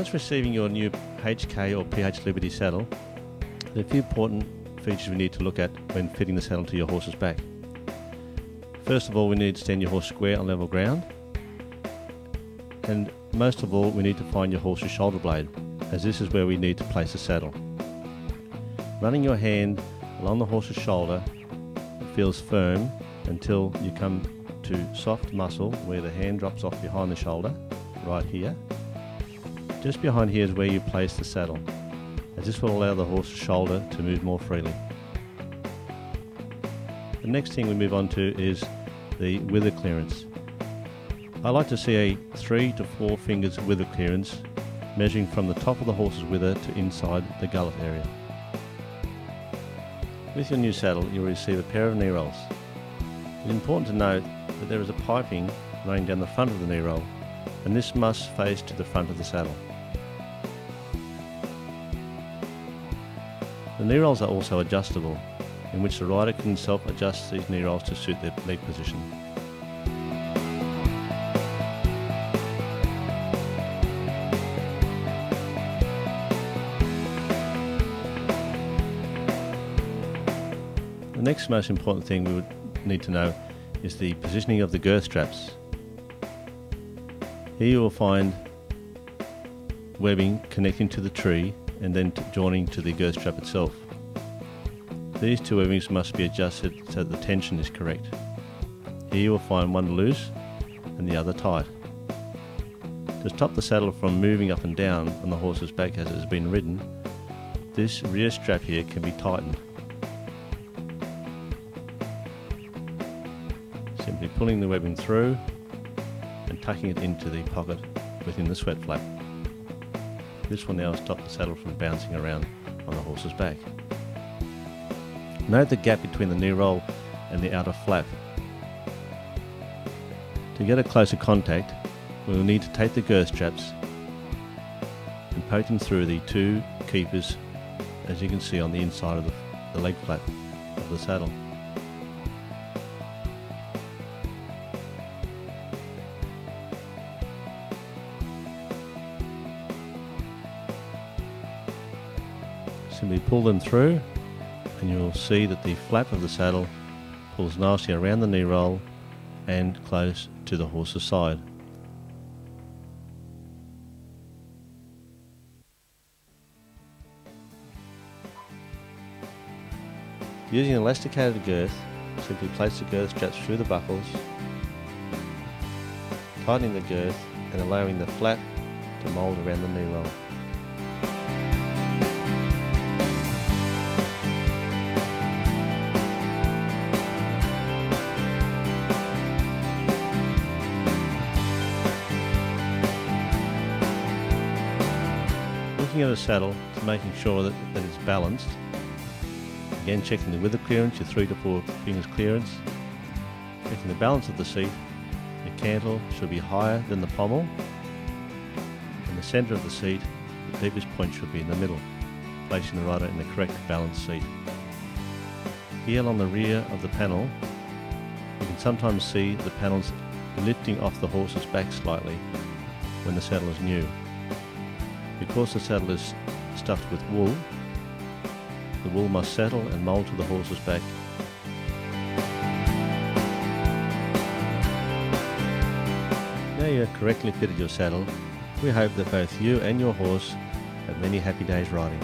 Once receiving your new HK or PH Liberty saddle, there are a few important features we need to look at when fitting the saddle to your horse's back. First of all, we need to stand your horse square on level ground, and most of all, we need to find your horse's shoulder blade, as this is where we need to place the saddle. Running your hand along the horse's shoulder, it feels firm until you come to soft muscle where the hand drops off behind the shoulder, right here. Just behind here is where you place the saddle, as this will allow the horse's shoulder to move more freely. The next thing we move on to is the wither clearance. I like to see a 3 to 4 fingers wither clearance, measuring from the top of the horse's wither to inside the gullet area. With your new saddle, you'll receive a pair of knee rolls. It's important to note that there is a piping running down the front of the knee roll, and this must face to the front of the saddle. The knee rolls are also adjustable, in which the rider can self-adjust these knee rolls to suit their leg position. The next most important thing we would need to know is the positioning of the girth straps. Here you will find webbing connecting to the tree and then joining to the girth strap itself. These two webbings must be adjusted so that the tension is correct. Here you will find one loose and the other tight. To stop the saddle from moving up and down on the horse's back as it has been ridden, this rear strap here can be tightened. Simply pulling the webbing through and tucking it into the pocket within the sweat flap. This will now stop the saddle from bouncing around on the horse's back. Note the gap between the knee roll and the outer flap. To get a closer contact, we will need to take the girth straps and poke them through the two keepers, as you can see on the inside of the leg flap of the saddle. Simply pull them through, and you will see that the flap of the saddle pulls nicely around the knee roll and close to the horse's side. Using an elasticated girth, simply place the girth straps through the buckles, tightening the girth and allowing the flap to mould around the knee roll. Looking at the saddle to making sure that it's balanced. Again, checking the wither clearance, your 3 to 4 fingers clearance. Checking the balance of the seat. The cantle should be higher than the pommel. In the centre of the seat, the deepest point should be in the middle, placing the rider in the correct balanced seat. Here along the rear of the panel, you can sometimes see the panels lifting off the horse's back slightly when the saddle is new. Because the saddle is stuffed with wool, the wool must settle and mould to the horse's back. Now you have correctly fitted your saddle, we hope that both you and your horse have many happy days riding.